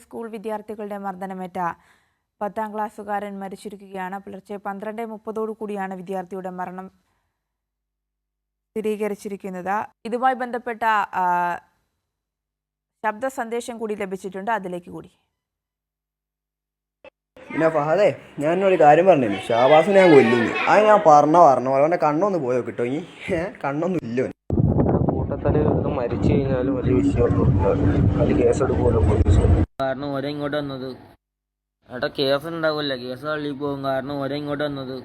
School വിദ്യാർത്ഥികളുടെ മർദ്ദനമേറ്റ 10ാം ക്ലാസ്സുകാരൻ മരിച്ചിരിക്കുകയാണ്. പുലർച്ചെ 12:30 കൂടിയാണ് വിദ്യാർത്ഥിയുടെ മരണം സ്ഥിരീകരിച്ചിരിക്കുന്നത്. ഇതുമായി ബന്ധപ്പെട്ട ശബ്ദ സന്ദേശം കൂടി ലഭിച്ചിട്ടുണ്ട്, അതിലേക്ക് കൂടി. പിന്നെ ഫഹദേ, ഞാനൊരു കാര്യം പറഞ്ഞു. ഷാബാസിനെ ഞാൻ കൊല്ലുന്നു. അത് ഞാൻ പറഞ്ഞു അവൻ്റെ കണ്ണൊന്ന് പോയോ കിട്ടോ? ഈ കണ്ണൊന്നും ഇല്ലോ. കൂട്ടത്തിൽ മരിച്ചു കഴിഞ്ഞാലും വലിയ വിഷയമൊന്നും അത് കേസെടുക്കുമല്ലോ പോലീസ്. കാരണം ഓരോ ഇങ്ങോട്ട് വന്നത് അവിടെ കേസ് ഉണ്ടാവില്ല, കേസ് തള്ളി പോകും. കാരണം ഓരോ ഇങ്ങോട്ട് വന്നത്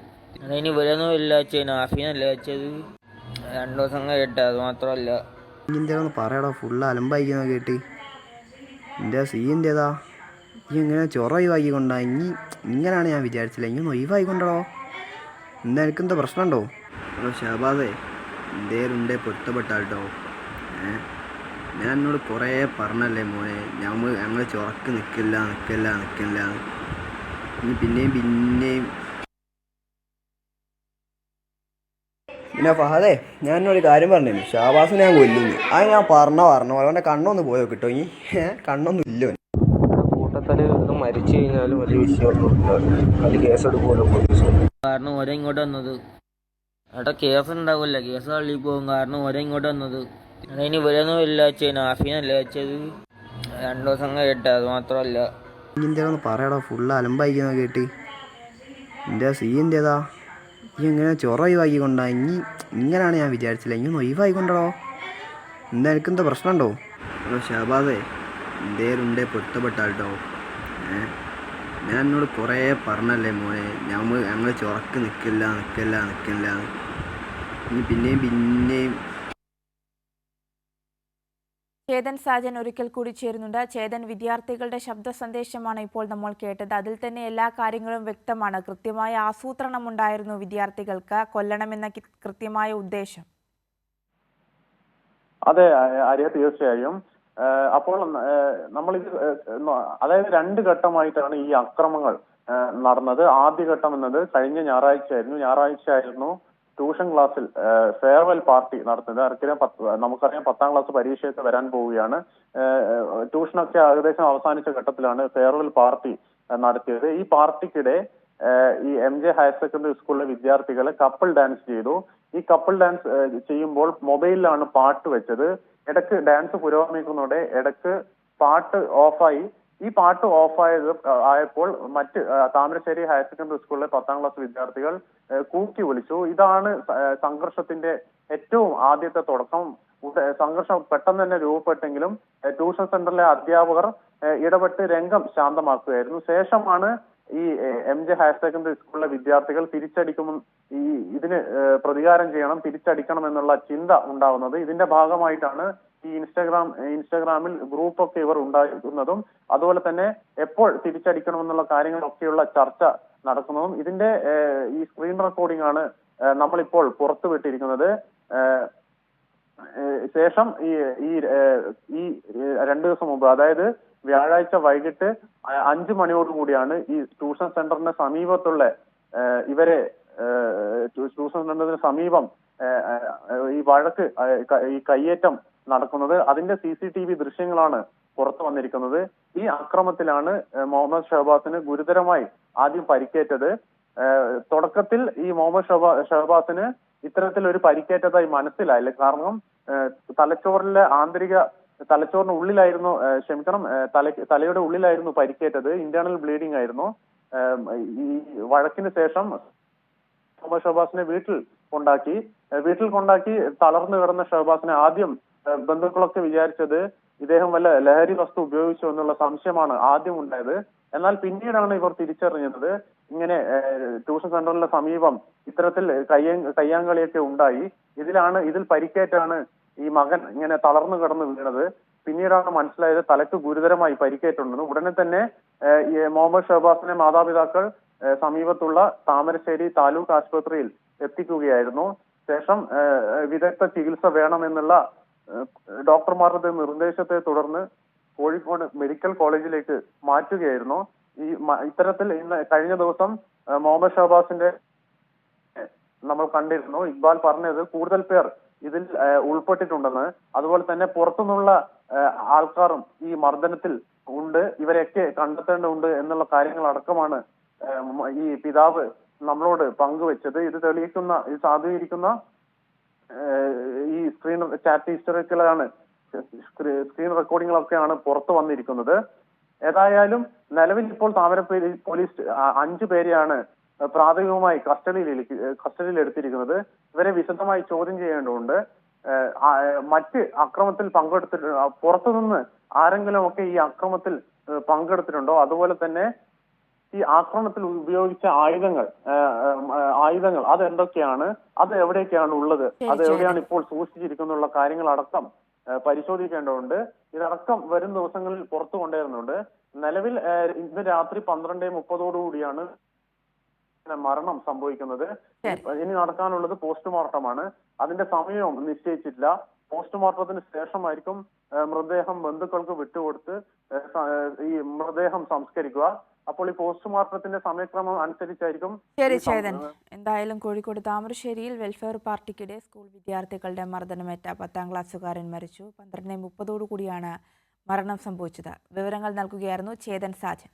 അതിന് ഇവരൊന്നും ഇല്ല വെച്ചാൽ നാഫീനല്ല വെച്ചത്. 2 ദിവസം കേട്ട് അത് മാത്രമല്ല. ഇഞ്ചിൻ്റെ പറയടാ, ഫുള്ള് അലമ്പായിക്കുന്ന കേട്ട്. എൻ്റെ സീൻ്റേതാ ഈ ഇങ്ങനെ ചൊറ ഒഴിവാക്കിക്കൊണ്ടാ. ഇങ്ങനെയാണ് ഞാൻ വിചാരിച്ചില്ല. ഇങ്ങനെ ഒഴിവായിക്കൊണ്ടോ. എന്താ എനിക്കെന്താ പ്രശ്നമുണ്ടോ? ഹലോ ഷാബാസേ, എന്തേലുണ്ടേ പൊരുത്തപ്പെട്ടാട്ടോ. ഞാൻ എന്നോട് കുറേ പറഞ്ഞല്ലേ മോനെ, ഞങ്ങൾ ചൊറക്ക് നിൽക്കില്ല. ഇനി പിന്നെയും പിന്നെ ഫഹദേ, ഞാനൊരു കാര്യം പറഞ്ഞു. ഷാബാസിനെ ഞാൻ കൊല്ലുന്നു. അത് ഞാൻ പറഞ്ഞു അവൻ്റെ കണ്ണൊന്ന് പോയോ കിട്ടോ? ഈ കണ്ണൊന്നും ഇല്ലോ. കൂട്ടത്തിൽ മരിച്ചു കഴിഞ്ഞാലും വലിയ വിഷയമൊന്നും അത് കേസെടുക്കുമല്ലോ പോലീസ്. കാരണം ഓരോ ഇങ്ങോട്ട് വന്നത് അവിടെ കേസ് ഉണ്ടാവില്ല, കേസ് തള്ളി പോകും. കാരണം ഓരോ ഇങ്ങോട്ട് വന്നത് അതിന് ഇവരൊന്നും ഇല്ല വെച്ചാൽ നാഫീനല്ല വെച്ചത്. 2 ദിവസം കേട്ട് അത് മാത്രമല്ല. ഇഞ്ചിൻ്റെ പറയടാ, ഫുള്ള് അലമ്പായിക്കുന്ന കേട്ട്. എൻ്റെ സീൻ്റേതാ ഈ ഇങ്ങനെ ചൊറ ഒഴിവാക്കിക്കൊണ്ടാ. ഇങ്ങനെയാണ് ഞാൻ വിചാരിച്ചില്ല. ഇങ്ങനെ ഒഴിവായിക്കൊണ്ടോ. എന്താ എനിക്കെന്താ പ്രശ്നമുണ്ടോ? ഹലോ ഷാബാസേ, എന്തേലുണ്ടേ പൊരുത്തപ്പെട്ടാട്ടോ. ഞാൻ എന്നോട് കുറേ പറഞ്ഞല്ലേ മോനെ, ഞങ്ങൾ ചൊറക്ക് നിൽക്കില്ല. ഇനി പിന്നെയും ചേതൻ സാജൻ ഒരിക്കൽ കൂടി ചേരുന്നുണ്ട്. ചേതൻ, വിദ്യാർത്ഥികളുടെ ശബ്ദ സന്ദേശമാണ് ഇപ്പോൾ നമ്മൾ കേട്ടത്. അതിൽ തന്നെ എല്ലാ കാര്യങ്ങളും വ്യക്തമാണ്. കൃത്യമായ ആസൂത്രണം ഉണ്ടായിരുന്നു വിദ്യാർത്ഥികൾക്ക് കൊല്ലണമെന്ന കൃത്യമായ ഉദ്ദേശം. അതെ ആര്യ, തീർച്ചയായും. അപ്പോൾ നമ്മളിത് അതായത് 2 ഘട്ടമായിട്ടാണ് ഈ അക്രമങ്ങൾ നടന്നത്. ആദ്യഘട്ടം എന്നത് കഴിഞ്ഞ ഞായറാഴ്ചയായിരുന്നു ട്യൂഷൻ ക്ലാസ്സിൽ ഫെയർവെൽ പാർട്ടി നടത്തുന്നത്. നമുക്കറിയാം 10ാം ക്ലാസ് പരീക്ഷയൊക്കെ വരാൻ പോവുകയാണ്. ട്യൂഷനൊക്കെ ഏകദേശം അവസാനിച്ച ഘട്ടത്തിലാണ് ഫെയർവെൽ പാർട്ടി നടത്തിയത്. ഈ പാർട്ടിക്കിടെ ഈ MJ ഹയർ സെക്കൻഡറി സ്കൂളിലെ വിദ്യാർത്ഥികൾ കപ്പിൾ ഡാൻസ് ചെയ്തു. ഈ കപ്പിൾ ഡാൻസ് ചെയ്യുമ്പോൾ മൊബൈലിലാണ് പാട്ട് വെച്ചത്. ഇടയ്ക്ക് ഡാൻസ് പുരോഗമിക്കുന്നതോടെ ഇടയ്ക്ക് പാട്ട് ഓഫായി. ഈ പാട്ട് ആയപ്പോൾ മറ്റ് താമരശ്ശേരി ഹയർ സെക്കൻഡറി സ്കൂളിലെ 10ാം ക്ലാസ് വിദ്യാർത്ഥികൾ കൂക്കി വിളിച്ചു. ഇതാണ് സംഘർഷത്തിന്റെ ഏറ്റവും ആദ്യത്തെ തുടക്കം. സംഘർഷം പെട്ടെന്ന് തന്നെ രൂപപ്പെട്ടെങ്കിലും ട്യൂഷൻ സെന്ററിലെ അധ്യാപകർ ഇടപെട്ട് രംഗം ശാന്തമാക്കുകയായിരുന്നു. ശേഷമാണ് ഈ MJ ഹയർ സെക്കൻഡറി സ്കൂളിലെ വിദ്യാർത്ഥികൾ ഇതിന് പ്രതികാരം ചെയ്യണം, തിരിച്ചടിക്കണം എന്നുള്ള ചിന്ത ഉണ്ടാവുന്നത്. ഇതിന്റെ ഭാഗമായിട്ടാണ് ഈ ഇൻസ്റ്റാഗ്രാമിൽ ഗ്രൂപ്പൊക്കെ ഇവർ ഉണ്ടാക്കുന്നതും അതുപോലെ തന്നെ എപ്പോൾ തിരിച്ചടിക്കണമെന്നുള്ള കാര്യങ്ങളൊക്കെയുള്ള ചർച്ച നടക്കുന്നതും. ഇതിന്റെ ഈ സ്ക്രീൻ റെക്കോർഡിംഗ് ആണ് നമ്മളിപ്പോൾ പുറത്തുവിട്ടിരിക്കുന്നത്. ശേഷം ഈ 2 ദിവസം മുമ്പ്, അതായത് വ്യാഴാഴ്ച വൈകിട്ട് 5 മണിയോടുകൂടിയാണ് ഈ ട്യൂഷൻ സെന്ററിന് സമീപത്തുള്ള ട്യൂഷൻ സെന്ററിന് സമീപം ഈ കയ്യേറ്റം നടക്കുന്നത്. അതിന്റെ CCTV ദൃശ്യങ്ങളാണ് പുറത്തു വന്നിരിക്കുന്നത്. ഈ അക്രമത്തിലാണ് മുഹമ്മദ് ഷഹബാസിന് ഗുരുതരമായി ആദ്യം പരിക്കേറ്റത്. തുടക്കത്തിൽ ഈ മുഹമ്മദ് ഷഹബാസിന് ഇത്തരത്തിലൊരു പരിക്കേറ്റതായി മനസ്സിലായില്ല. കാരണം തലച്ചോറിന് ഉള്ളിലായിരുന്നു, തലയുടെ ഉള്ളിലായിരുന്നു പരിക്കേറ്റത്. ഇന്റേണൽ ബ്ലീഡിംഗ് ആയിരുന്നു. ഈ വഴക്കിന് ശേഷം മുഹമ്മദ് ഷഹബാസിനെ വീട്ടിൽ കൊണ്ടാക്കി തളർന്നു കിടന്ന ഷഹബാസിനെ ആദ്യം ബന്ധുക്കളൊക്കെ വിചാരിച്ചത് ഇദ്ദേഹം വല്ല ലഹരി വസ്തു ഉപയോഗിച്ചു എന്നുള്ള സംശയമാണ് ആദ്യം ഉണ്ടായത്. എന്നാൽ പിന്നീടാണ് ഇവർ തിരിച്ചറിഞ്ഞത് ഇങ്ങനെ ട്യൂഷൻ സെന്ററിന്റെ സമീപം ഇത്തരത്തിൽ കയ്യാങ്കളിയൊക്കെ ഉണ്ടായി. ഇതിൽ പരിക്കേറ്റാണ് ഈ മകൻ ഇങ്ങനെ തളർന്നു കിടന്ന് വീണത്. പിന്നീടാണ് മനസ്സിലായത് തലക്ക് ഗുരുതരമായി പരിക്കേറ്റുണ്ടെന്ന്. ഉടനെ തന്നെ മുഹമ്മദ് ഷഹബാസിനെ മാതാപിതാക്കൾ സമീപത്തുള്ള താമരശ്ശേരി താലൂക്ക് ആശുപത്രിയിൽ എത്തിക്കുകയായിരുന്നു. ശേഷം വിദഗ്ധ ചികിത്സ വേണമെന്നുള്ള ഡോക്ടർമാരുടെ നിർദ്ദേശത്തെ തുടർന്ന് കോഴിക്കോട് മെഡിക്കൽ കോളേജിലേക്ക് മാറ്റുകയായിരുന്നു. ഇത്തരത്തിൽ കഴിഞ്ഞ ദിവസം മുഹമ്മദ് ഷഹബാസിന്റെ നമ്മൾ കണ്ടിരുന്നു. ഇക്ബാൽ പറഞ്ഞത് കൂടുതൽ പേർ ഇതിൽ ഉൾപ്പെട്ടിട്ടുണ്ടെന്ന്, അതുപോലെ തന്നെ പുറത്തുനിന്നുള്ള ആൾക്കാരും ഈ മർദ്ദനത്തിൽ ഉണ്ട്, ഇവരെയൊക്കെ കണ്ടെത്തേണ്ടതുണ്ട് എന്നുള്ള കാര്യങ്ങളടക്കമാണ് ഈ പിതാവ് നമ്മളോട് പങ്കുവെച്ചത്. ഇത് തെളിയിക്കുന്ന, ഇത് സാധൂകരിക്കുന്ന ഈ ചാറ്റ് ഹിസ്റ്ററിക്കലാണ്, സ്ക്രീൻ റെക്കോർഡിങ്ങുകളൊക്കെയാണ് പുറത്തു വന്നിരിക്കുന്നത്. ഏതായാലും ഇപ്പോൾ താമരശ്ശേരി പോലീസ് 5 പേരെയാണ് പ്രാഥമികമായി കസ്റ്റഡിയിൽ എടുത്തിരിക്കുന്നത്. ഇവരെ വിശദമായി ചോദ്യം ചെയ്യേണ്ടതുണ്ട്. മറ്റ് അക്രമത്തിൽ പുറത്തുനിന്ന് ആരെങ്കിലും ഒക്കെ ഈ അക്രമത്തിൽ പങ്കെടുത്തിട്ടുണ്ടോ, അതുപോലെ തന്നെ ഈ ആക്രമണത്തിൽ ഉപയോഗിച്ച ആയുധങ്ങൾ അതെന്തൊക്കെയാണ്, അത് എവിടെയൊക്കെയാണ് ഉള്ളത്, അത് എവിടെയാണ് ഇപ്പോൾ സൂക്ഷിച്ചിരിക്കുന്നുള്ള കാര്യങ്ങളടക്കം പരിശോധിക്കേണ്ടതുണ്ട്. ഇതടക്കം വരും ദിവസങ്ങളിൽ പുറത്തു കൊണ്ടുവരുന്നുണ്ട്. നിലവിൽ ഇന്ന് രാത്രി 12:30 മരണം സംഭവിക്കുന്നത്. ഇനി നടക്കാനുള്ളത് പോസ്റ്റ്മോർട്ടമാണ്. അതിന്റെ സമയവും നിശ്ചയിച്ചിട്ടില്ല. പോസ്റ്റ്മോർട്ടത്തിന് ശേഷമായിരിക്കും മൃതദേഹം ബന്ധുക്കൾക്ക് വിട്ടുകൊടുത്ത് ഈ മൃതദേഹം സംസ്കരിക്കുക. അപ്പോൾ ഈ പോസ്റ്റ്മോർട്ടത്തിന്റെ സമയക്രമം അനുസരിച്ചായിരിക്കും. ശരി ചേതൻ, എന്തായാലും കോഴിക്കോട് താമരശ്ശേരിയിൽ വെൽഫെയർ പാർട്ടിക്കിടെ സ്കൂൾ വിദ്യാർത്ഥികളുടെ മർദ്ദനമേറ്റ 10ാം ക്ലാസ്സുകാരൻ മരിച്ചു. 12:30 മരണം സംഭവിച്ചത്. വിവരങ്ങൾ നൽകുകയായിരുന്നു ചേതൻ സാജൻ.